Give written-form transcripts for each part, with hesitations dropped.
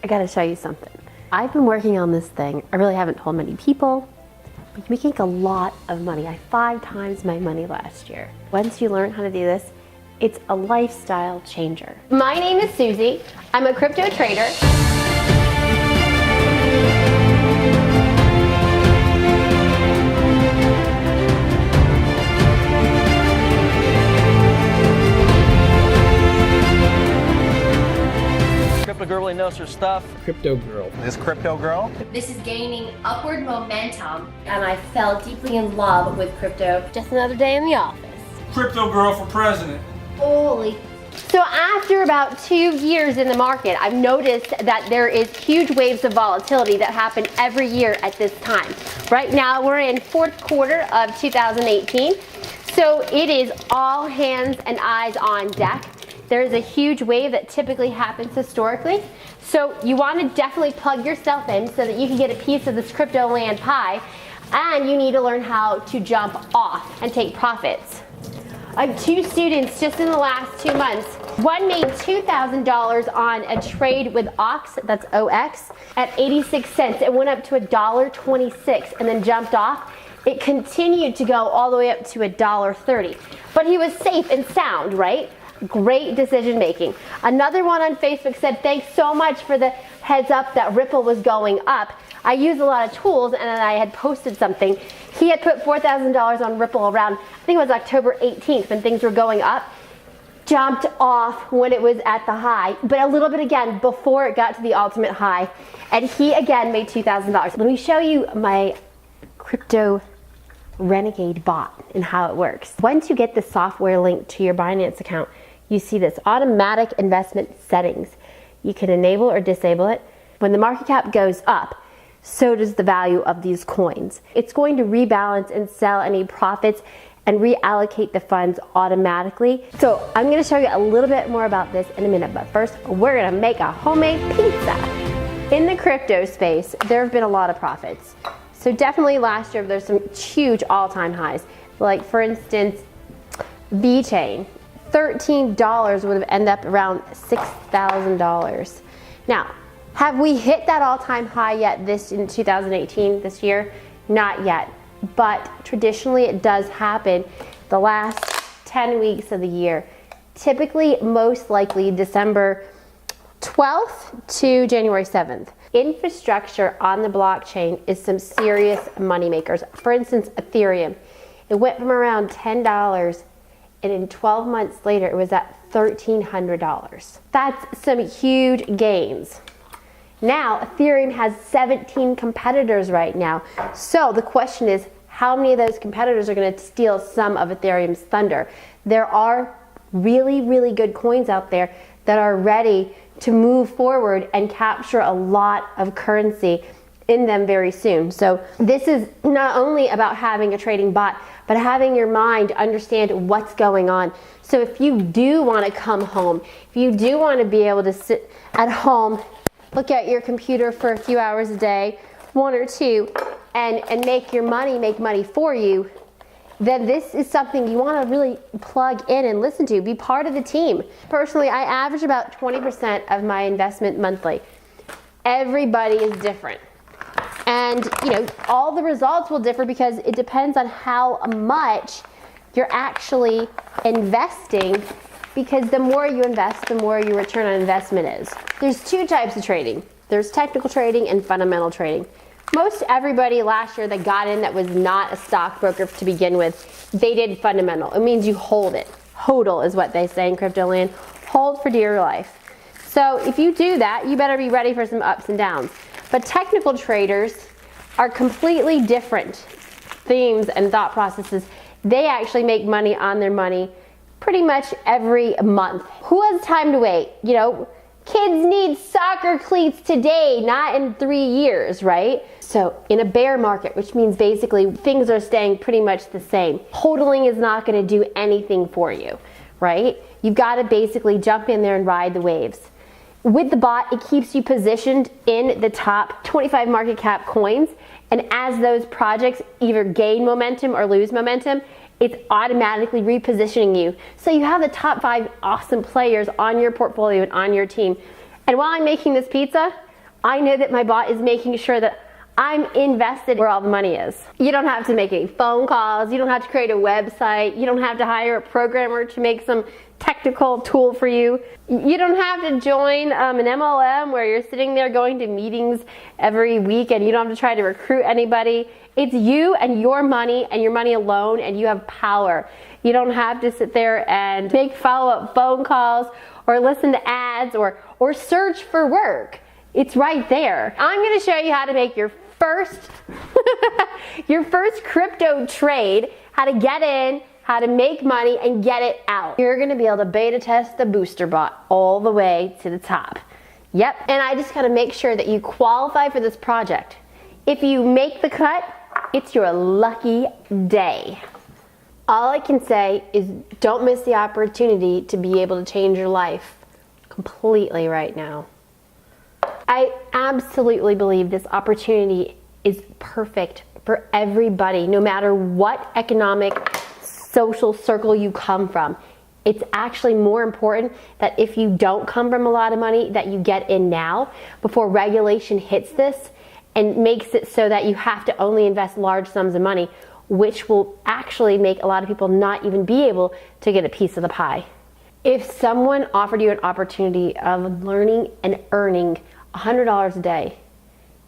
gotta show you something. I've been working on this thing. I really haven't told many people. But you make a lot of money. I 5 times my money last year. Once you learn how to do this, it's a lifestyle changer. My name is Susie. I'm a crypto trader. Crypto girl really knows her stuff. Crypto girl. This crypto girl. This is gaining upward momentum, and I fell deeply in love with crypto. Just another day in the office. Crypto girl for president. Holy. So after about 2 years in the market, I've noticed that there is huge waves of volatility that happen every year at this time. Right now, we're in 4th quarter of 2018. So it is all hands and eyes on deck. There's a huge wave that typically happens historically. So you want to definitely plug yourself in so that you can get a piece of this crypto land pie, and you need to learn how to jump off and take profits. I have 2 students just in the last 2 months. One made $2,000 on a trade with OX, that's OX, at 86 cents. It went up to $1.26 and then jumped off. It continued to go all the way up to $1.30. But he was safe and sound, right? Great decision making. Another one on Facebook said, thanks so much for the heads up that Ripple was going up. I use a lot of tools, and then I had posted something. He had put $4,000 on Ripple around, I think it was October 18th when things were going up. Jumped off when it was at the high, but a little bit again before it got to the ultimate high. And he again made $2,000. Let me show you my CryptoRenegade bot and how it works. Once you get the software linked to your Binance account, you see this automatic investment settings. You can enable or disable it. When the market cap goes up, so does the value of these coins. It's going to rebalance and sell any profits and reallocate the funds automatically. So I'm going to show you a little bit more about this in a minute, but first we're going to make a homemade pizza. In the crypto space, there have been a lot of profits. So definitely last year there's some huge all-time highs. Like for instance, VeChain. $13 would have ended up around $6,000. Now, have we hit that all-time high yet in 2018, this year? Not yet, but traditionally it does happen the last 10 weeks of the year. Typically, most likely December 12th to January 7th. Infrastructure on the blockchain is some serious money makers. For instance, Ethereum. It went from around $10 and in 12 months later, it was at $1,300. That's some huge gains. Now, Ethereum has 17 competitors right now. So the question is, how many of those competitors are going to steal some of Ethereum's thunder? There are really, really good coins out there that are ready to move forward and capture a lot of currency in them very soon. So this is not only about having a trading bot, but having your mind understand what's going on. So if you do want to come home, if you do want to be able to sit at home, look at your computer for a few hours a day, 1 or 2, and make your money make money for you, then this is something you want to really plug in and listen to. Be part of the team. Personally, I average about 20% of my investment monthly. Everybody is different. And you know, all the results will differ because it depends on how much you're actually investing, because the more you invest, the more your return on investment is. There's 2 types of trading. There's technical trading and fundamental trading. Most everybody last year that got in that was not a stockbroker to begin with, they did fundamental. It means you hold it. HODL is what they say in crypto land. Hold for dear life. So if you do that, you better be ready for some ups and downs. But technical traders are completely different themes and thought processes. They actually make money on their money pretty much every month. Who has time to wait? You know, kids need soccer cleats today, not in 3 years, right? So in a bear market, which means basically things are staying pretty much the same, hodling is not going to do anything for you, right? You've got to basically jump in there and ride the waves. With the bot, it keeps you positioned in the top 25 market cap coins, and as those projects either gain momentum or lose momentum, it's automatically repositioning you. So you have the top 5 awesome players on your portfolio and on your team. And while I'm making this pizza, I know that my bot is making sure that I'm invested where all the money is. You don't have to make any phone calls. You don't have to create a website. You don't have to hire a programmer to make some technical tool for you. You don't have to join an MLM where you're sitting there going to meetings every week and you don't have to try to recruit anybody. It's you and your money alone, and you have power. You don't have to sit there and make follow-up phone calls or listen to ads or search for work. It's right there. I'm gonna show you how to make your first crypto trade, how to get in, how to make money and get it out. You're gonna be able to beta test the Booster Bot all the way to the top. Yep, and I just gotta make sure that you qualify for this project. If you make the cut, it's your lucky day. All I can say is don't miss the opportunity to be able to change your life completely right now. I absolutely believe this opportunity is perfect for everybody, no matter what economic, social circle you come from. It's actually more important that if you don't come from a lot of money, that you get in now before regulation hits this and makes it so that you have to only invest large sums of money, which will actually make a lot of people not even be able to get a piece of the pie. If someone offered you an opportunity of learning and earning $100 a day,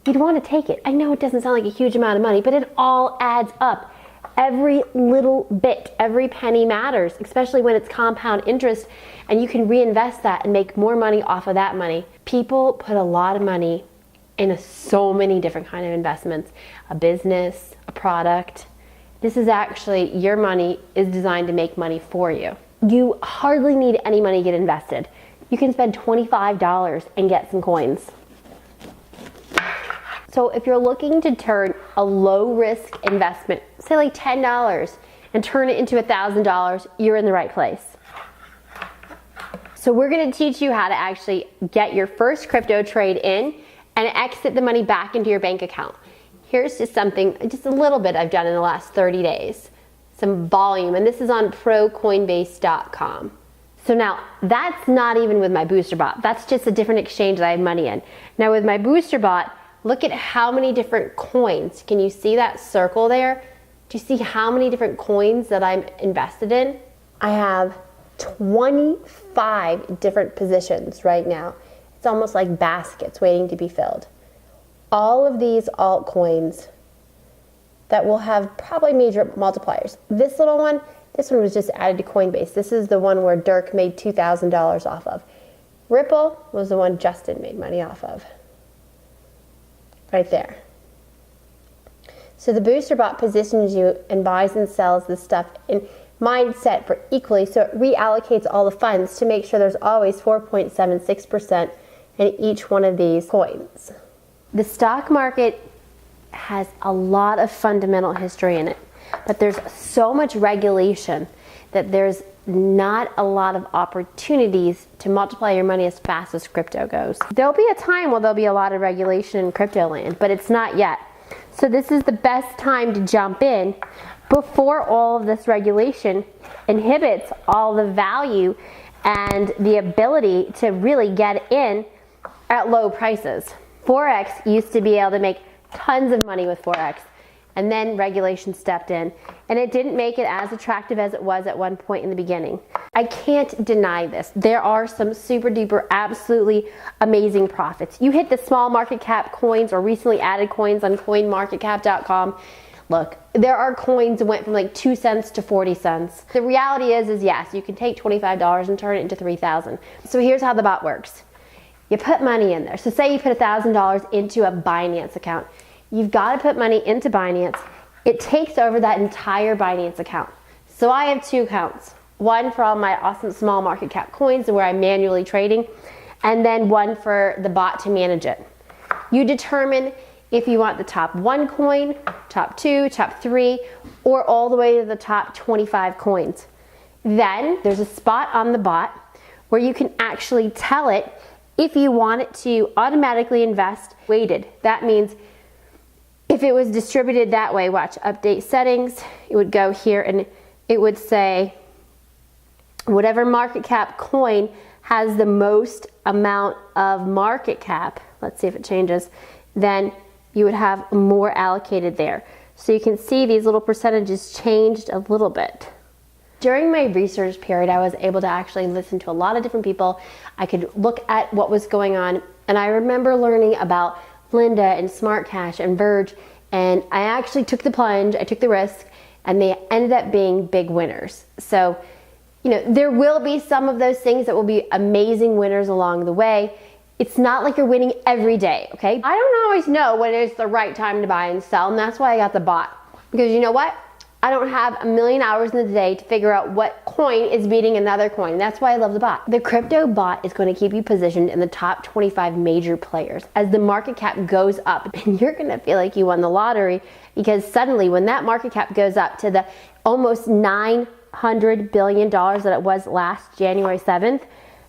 you'd want to take it. I know it doesn't sound like a huge amount of money, but it all adds up. Every little bit, every penny matters, especially when it's compound interest and you can reinvest that and make more money off of that money. People put a lot of money into so many different kind of investments, a business, a product. This is actually, your money is designed to make money for you. You hardly need any money to get invested. You can spend $25 and get some coins. So if you're looking to turn a low risk investment, say like $10, and turn it into $1,000, you're in the right place. So we're gonna teach you how to actually get your first crypto trade in and exit the money back into your bank account. Here's just something, just a little bit I've done in the last 30 days. Some volume, and this is on procoinbase.com. So now, that's not even with my Booster Bot. That's just a different exchange that I have money in. Now with my Booster Bot, look at how many different coins. Can you see that circle there? Do you see how many different coins that I'm invested in? I have 25 different positions right now. It's almost like baskets waiting to be filled. All of these altcoins that will have probably major multipliers. This little one, this one was just added to Coinbase. This is the one where Dirk made $2,000 off of. Ripple was the one Justin made money off of. Right there. So the Booster Bot positions you and buys and sells this stuff in mindset for equally, so it reallocates all the funds to make sure there's always 4.76% in each one of these coins. The stock market has a lot of fundamental history in it, but there's so much regulation that there's not a lot of opportunities to multiply your money as fast as crypto goes. There'll be a time where there'll be a lot of regulation in crypto land, but it's not yet. So this is the best time to jump in before all of this regulation inhibits all the value and the ability to really get in at low prices. Forex used to be able to make tons of money with Forex, and then regulation stepped in, and it didn't make it as attractive as it was at one point in the beginning. I can't deny this. There are some super duper absolutely amazing profits. You hit the small market cap coins or recently added coins on coinmarketcap.com. Look, there are coins that went from like 2 cents to 40 cents. The reality is yes, you can take $25 and turn it into $3,000. So here's how the bot works. You put money in there. So say you put $1,000 into a Binance account. You've got to put money into Binance. It takes over that entire Binance account. So I have 2 accounts. One for all my awesome small market cap coins where I'm manually trading, and then one for the bot to manage it. You determine if you want the top 1 coin, top 2, top 3, or all the way to the top 25 coins. Then there's a spot on the bot where you can actually tell it if you want it to automatically invest weighted. That means if it was distributed that way, watch, update settings, it would go here and it would say whatever market cap coin has the most amount of market cap, let's see if it changes, then you would have more allocated there. So you can see these little percentages changed a little bit. During my research period, I was able to actually listen to a lot of different people. I could look at what was going on, and I remember learning about Linda and Smart Cash and Verge, and I actually took the plunge, I took the risk, and they ended up being big winners. So, you know, there will be some of those things that will be amazing winners along the way. It's not like you're winning every day, okay? I don't always know when it's the right time to buy and sell, and that's why I got the bot. Because you know what? I don't have a million hours in the day to figure out what coin is beating another coin. That's why I love the bot. The crypto bot is going to keep you positioned in the top 25 major players. As the market cap goes up, and you're going to feel like you won the lottery, because suddenly when that market cap goes up to the almost $900 billion that it was last January 7th,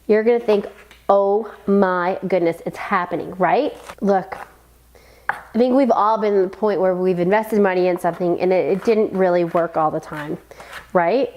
you're going to think, oh my goodness, it's happening, right? Look, I think we've all been at the point where we've invested money in something and it didn't really work all the time, right?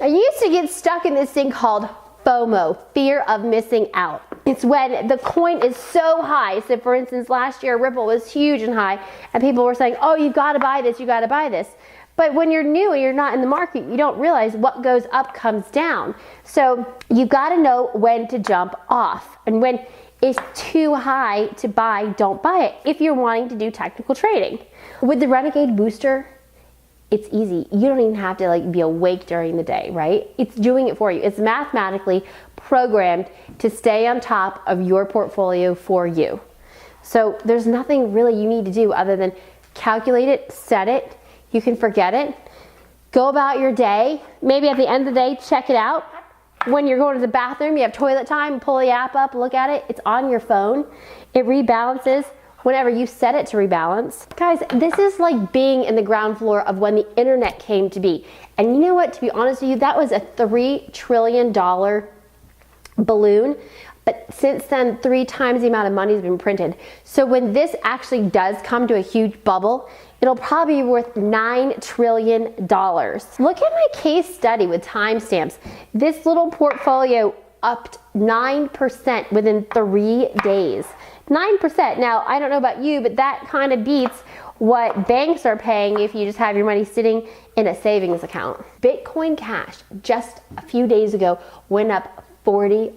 I used to get stuck in this thing called FOMO, fear of missing out. It's when the coin is so high. So for instance, last year Ripple was huge and high and people were saying, oh, you gotta buy this, you gotta buy this. But when you're new and you're not in the market, you don't realize what goes up comes down. So you gotta know when to jump off, and when it's too high to buy, don't buy it if you're wanting to do technical trading. With the Renegade Booster, it's easy. You don't even have to be awake during the day, right? It's doing it for you. It's mathematically programmed to stay on top of your portfolio for you. So there's nothing really you need to do other than calculate it, set it. You can forget it. Go about your day. Maybe at the end of the day, check it out. When you're going to the bathroom, you have toilet time, pull the app up, look at it. It's on your phone. It rebalances whenever you set it to rebalance. Guys, this is like being in the ground floor of when the internet came to be. And you know what, to be honest with you, that was a $3 trillion balloon. But since then, 3 times the amount of money has been printed. So when this actually does come to a huge bubble, it'll probably be worth $9 trillion. Look at my case study with timestamps. This little portfolio upped 9% within 3 days. 9%. Now, I don't know about you, but that kind of beats what banks are paying if you just have your money sitting in a savings account. Bitcoin Cash just a few days ago went up 40%.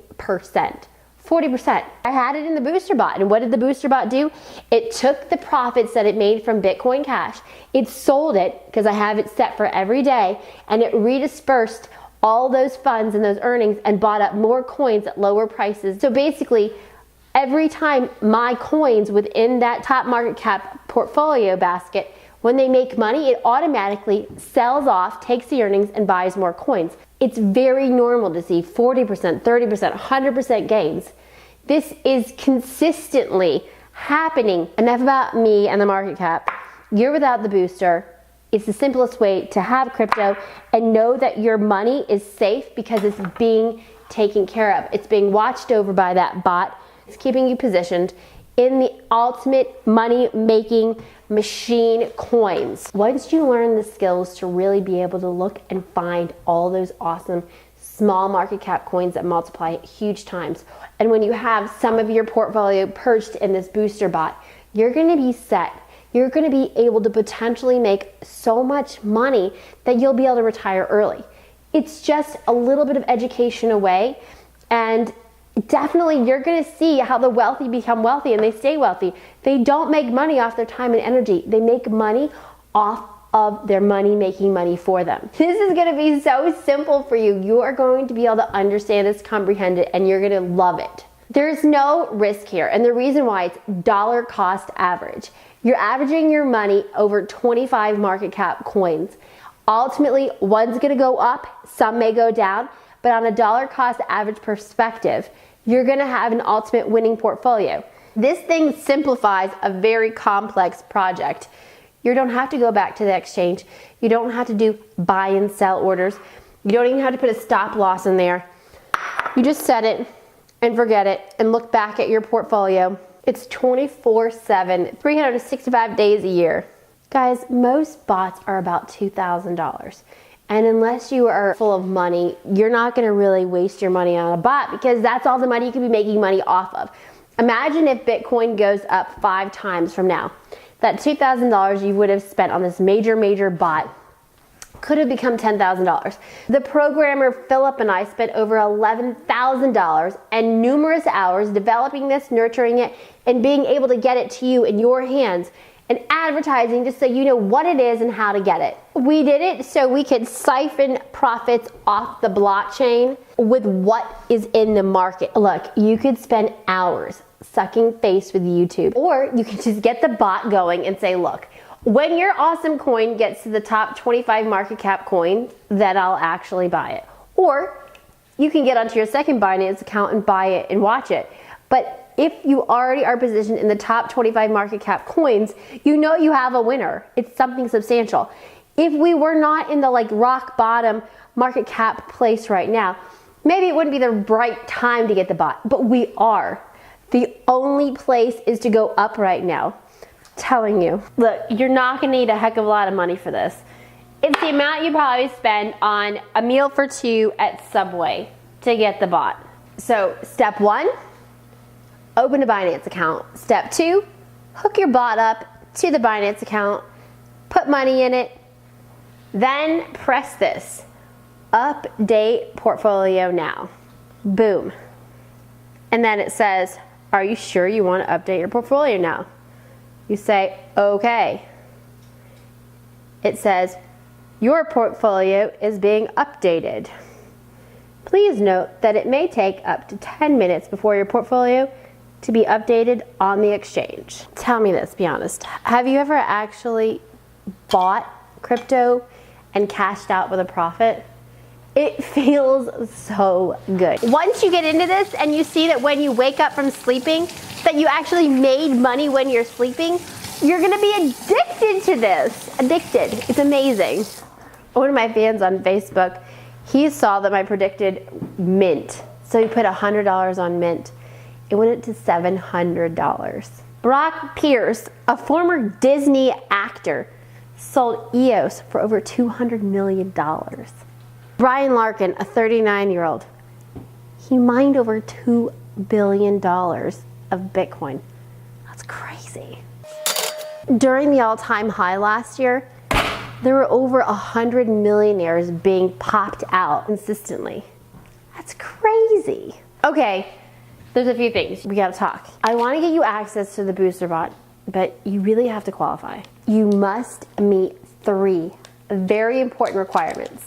40%. I had it in the Booster Bot, and what did the Booster Bot do? It took the profits that it made from Bitcoin Cash, it sold it, because I have it set for every day, and it redispersed all those funds and those earnings and bought up more coins at lower prices. So basically, every time my coins within that top market cap portfolio basket, when they make money, it automatically sells off, takes the earnings, and buys more coins. It's very normal to see 40%, 30%, 100% gains. This is consistently happening. Enough about me and the market cap. You're without the booster. It's the simplest way to have crypto and know that your money is safe because it's being taken care of. It's being watched over by that bot. It's keeping you positioned in the ultimate money-making machine coins. Once you learn the skills to really be able to look and find all those awesome small market cap coins that multiply huge times, and when you have some of your portfolio perched in this booster bot, you're gonna be set. You're gonna be able to potentially make so much money that you'll be able to retire early. It's just a little bit of education away, and definitely you're going to see how the wealthy become wealthy and they stay wealthy. They don't make money off their time and energy. They make money off of their money making money for them. This is going to be so simple for you. You are going to be able to understand this, comprehend it, and you're going to love it. There's no risk here, and the reason why, it's dollar cost average. You're averaging your money over 25 market cap coins. Ultimately, one's going to go up, some may go down, but on a dollar cost average perspective, you're gonna have an ultimate winning portfolio. This thing simplifies a very complex project. You don't have to go back to the exchange. You don't have to do buy and sell orders. You don't even have to put a stop loss in there. You just set it and forget it and look back at your portfolio. It's 24/7, 365 days a year. Guys, most bots are about $2,000. And unless you are full of money, you're not gonna really waste your money on a bot because that's all the money you could be making money off of. Imagine if Bitcoin goes up 5 times from now. That $2,000 you would have spent on this major bot could have become $10,000. The programmer Philip and I spent over $11,000 and numerous hours developing this, nurturing it, and being able to get it to you in your hands and advertising just so you know what it is and how to get it. We did it so we could siphon profits off the blockchain with what is in the market. Look, you could spend hours sucking face with YouTube, or you can just get the bot going and say, look, when your awesome coin gets to the top 25 market cap coins, then I'll actually buy it. Or you can get onto your second Binance account and buy it and watch it. But if you already are positioned in the top 25 market cap coins, you know you have a winner. It's something substantial. If we were not in the rock bottom market cap place right now, maybe it wouldn't be the right time to get the bot, but we are. The only place is to go up right now. Telling you, look, you're not gonna need a heck of a lot of money for this. It's the amount you probably spend on a meal for 2 at Subway to get the bot. So step 1, open a Binance account. Step 2, hook your bot up to the Binance account, put money in it, then press this, update portfolio now. Boom. And then it says, are you sure you want to update your portfolio now? You say, okay. It says, your portfolio is being updated. Please note that it may take up to 10 minutes before your portfolio to be updated on the exchange. Tell me this, be honest. Have you ever actually bought crypto and cashed out with a profit? It feels so good. Once you get into this and you see that when you wake up from sleeping, that you actually made money when you're sleeping, you're gonna be addicted to this. Addicted, it's amazing. One of my fans on Facebook, he saw that I predicted Mint. So he put $100 on Mint. It went up to $700. Brock Pierce, a former Disney actor, sold EOS for over $200 million. Brian Larkin, a 39-year-old, he mined over $2 billion of Bitcoin. That's crazy. During the all-time high last year, there were over 100 millionaires being popped out consistently. That's crazy. Okay, there's a few things we gotta talk. I wanna get you access to the Booster Bot, but you really have to qualify. You must meet 3 very important requirements.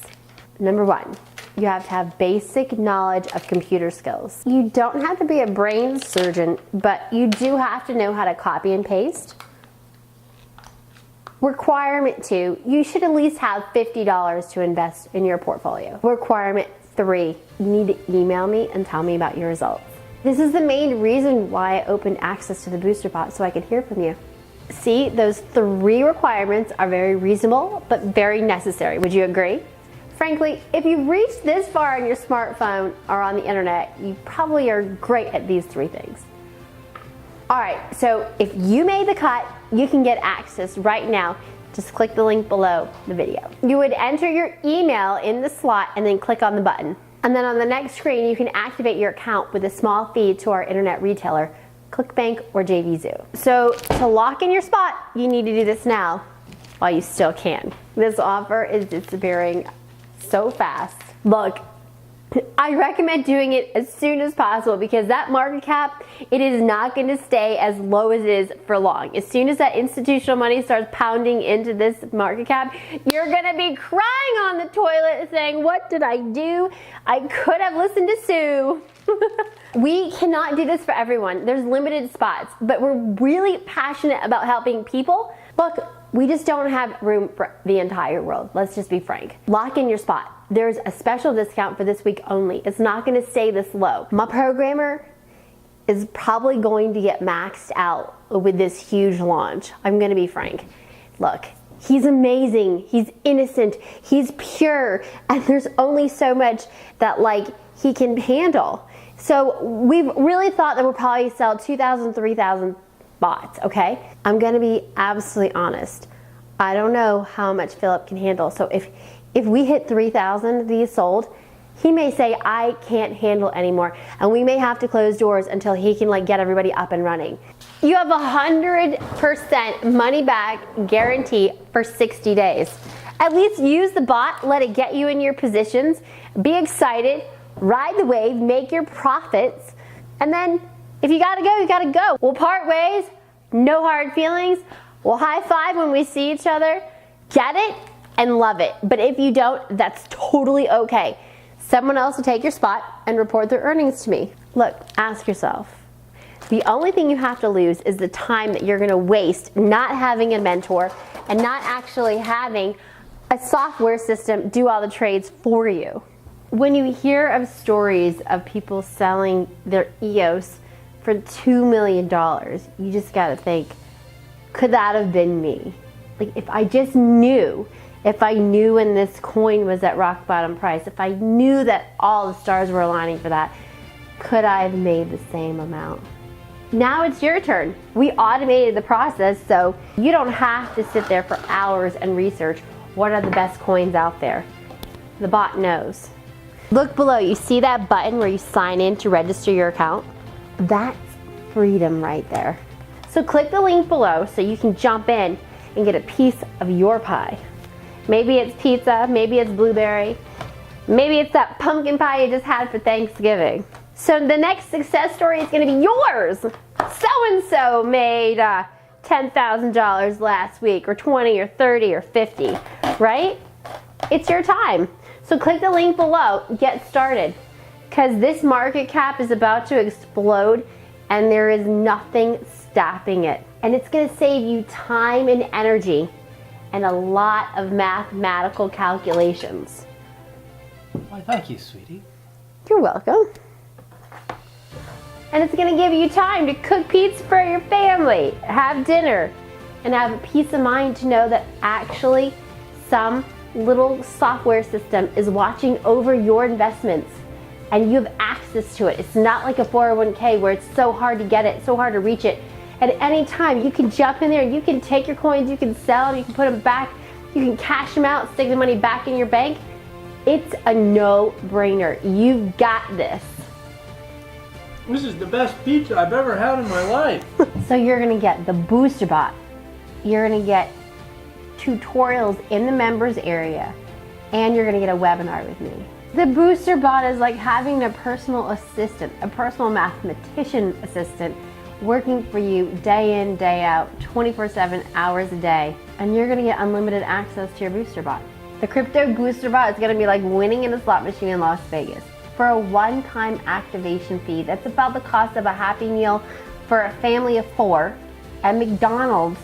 Number 1, you have to have basic knowledge of computer skills. You don't have to be a brain surgeon, but you do have to know how to copy and paste. Requirement 2, you should at least have $50 to invest in your portfolio. Requirement 3, you need to email me and tell me about your results. This is the main reason why I opened access to the Booster Bot, so I could hear from you. See, those 3 requirements are very reasonable, but very necessary. Would you agree? Frankly, if you've reached this far on your smartphone or on the internet, you probably are great at these 3 things. All right, so if you made the cut, you can get access right now. Just click the link below the video. You would enter your email in the slot and then click on the button. And then on the next screen, you can activate your account with a small fee to our internet retailer, ClickBank or JVZoo. So to lock in your spot, you need to do this now while you still can. This offer is disappearing so fast. Look, I recommend doing it as soon as possible because that market cap, it is not going to stay as low as it is for long. As soon as that institutional money starts pounding into this market cap, you're going to be crying on the toilet saying, what did I do? I could have listened to Sue. We cannot do this for everyone. There's limited spots, but we're really passionate about helping people. Look, we just don't have room for the entire world. Let's just be frank. Lock in your spot. There's a special discount for this week only. It's not going to stay this low. My programmer is probably going to get maxed out with this huge launch. I'm going to be frank. Look, he's amazing. He's innocent. He's pure. And there's only so much that he can handle. So we've really thought that we'll probably sell 2,000, 3,000 bots, okay? I'm gonna be absolutely honest. I don't know how much Philip can handle. So if If we hit 3,000 of these sold, he may say, I can't handle anymore. And we may have to close doors until he can like get everybody up and running. You have 100% money back guarantee for 60 days. At least use the bot, let it get you in your positions, be excited, ride the wave, make your profits, and then if you gotta go, you gotta go. We'll part ways, no hard feelings, we'll high five when we see each other, get it and love it. But if you don't, that's totally okay. Someone else will take your spot and report their earnings to me. Look, ask yourself, the only thing you have to lose is the time that you're gonna waste not having a mentor and not actually having a software system do all the trades for you. When you hear of stories of people selling their EOS for $2 million, you just gotta think, could that have been me? Like if I just knew, if I knew when this coin was at rock bottom price, if I knew that all the stars were aligning for that, could I have made the same amount? Now it's your turn. We automated the process so you don't have to sit there for hours and research what are the best coins out there. The bot knows. Look below, you see that button where you sign in to register your account? That's freedom right there. So click the link below so you can jump in and get a piece of your pie. Maybe it's pizza, maybe it's blueberry, maybe it's that pumpkin pie you just had for Thanksgiving. So the next success story is gonna be yours. So-and-so made $10,000 last week, or 20, or 30, or 50, right? It's your time. So click the link below, get started. Because this market cap is about to explode and there is nothing stopping it. And it's gonna save you time and energy and a lot of mathematical calculations. Why, thank you, sweetie. You're welcome. And it's gonna give you time to cook pizza for your family, have dinner, and have a peace of mind to know that actually some little software system is watching over your investments and you have access to it. It's not like a 401k where it's so hard to get it, so hard to reach it. At any time, you can jump in there, you can take your coins, you can sell them, you can put them back, you can cash them out, stick the money back in your bank. It's a no-brainer. You've got this. This is the best pizza I've ever had in my life. So you're gonna get the Booster Bot. You're gonna get tutorials in the members area, and you're gonna get a webinar with me. The Booster Bot is like having a personal assistant, a personal mathematician assistant working for you day in, day out, 24/7 hours a day. And you're gonna get unlimited access to your Booster Bot. The Crypto Booster Bot is gonna be like winning in a slot machine in Las Vegas. For a one-time activation fee, that's about the cost of a Happy Meal for a family of 4 at McDonald's.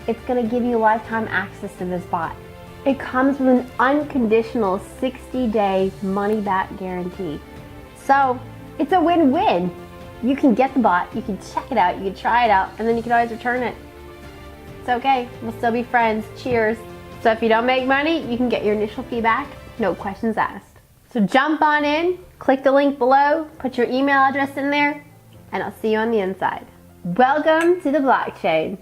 It's gonna give you lifetime access to this bot. It comes with an unconditional 60-day money-back guarantee. So it's a win-win. You can get the bot, you can check it out, you can try it out, and then you can always return it. It's okay, we'll still be friends, cheers. So if you don't make money, you can get your initial fee back, no questions asked. So jump on in, click the link below, put your email address in there, and I'll see you on the inside. Welcome to the blockchain.